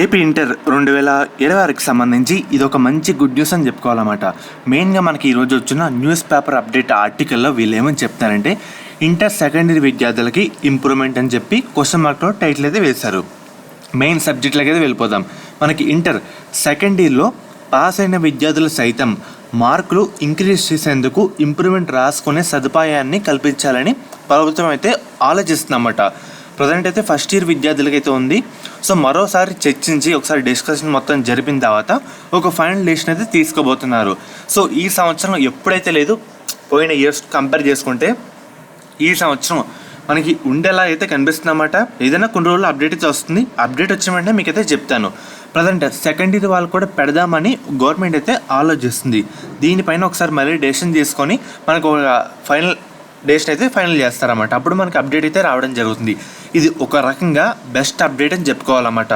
AP inter 2026కి సంబంధించి ఇది ఒక మంచి గుడ్ న్యూస్ అని చెప్పుకోవాలన్నమాట. మెయిన్గా మనకి ఈరోజు వచ్చిన న్యూస్ పేపర్ అప్డేట్ ఆర్టికల్లో వీళ్ళు ఏమని చెప్తారంటే, ఇంటర్ సెకండ్ ఇయర్ విద్యార్థులకి ఇంప్రూవ్మెంట్ అని చెప్పి క్వశ్చన్ మార్క్లో టైటిల్ అయితే వేశారు. మెయిన్ సబ్జెక్టులకి అయితే వెళ్ళిపోదాం. మనకి ఇంటర్ సెకండ్ ఇయర్లో పాస్ అయిన విద్యార్థులు సైతం మార్కులు ఇంక్రీజ్ చేసేందుకు ఇంప్రూవ్మెంట్ రాసుకునే సదుపాయాన్ని కల్పించాలని ప్రభుత్వం అయితే ఆలోచిస్తుందన్నమాట. ప్రజెంట్ అయితే ఫస్ట్ ఇయర్ విద్యార్థులకి అయితే ఉంది. సో మరోసారి చర్చించి ఒకసారి డిస్కషన్ మొత్తం జరిపిన తర్వాత ఒక ఫైనల్ డెసిషన్ అయితే తీసుకోబోతున్నారు. సో ఈ సంవత్సరం ఎప్పుడైతే లేదు, పోయిన ఇయర్స్ కంపేర్ చేసుకుంటే ఈ సంవత్సరం మనకి ఉండేలా అయితే కనిపిస్తుంది అన్నమాట. ఏదైనా కొన్ని రోజులు అప్డేట్ అయితే వస్తుంది. అప్డేట్ వచ్చిన వెంటనే మీకు అయితే చెప్తాను. ప్రజెంట్ సెకండ్ ఇయర్ వాళ్ళు కూడా పెడదామని గవర్నమెంట్ అయితే ఆలోచిస్తుంది. దీనిపైన ఒకసారి మళ్ళీ డెసిషన్ తీసుకొని మనకు ఫైనల్ డేషన్ అయితే ఫైనల్ చేస్తారన్నమాట. అప్పుడు మనకి అప్డేట్ అయితే రావడం జరుగుతుంది. ఇది ఒక రకంగా బెస్ట్ అప్డేట్ అని చెప్పుకోవాలన్నమాట.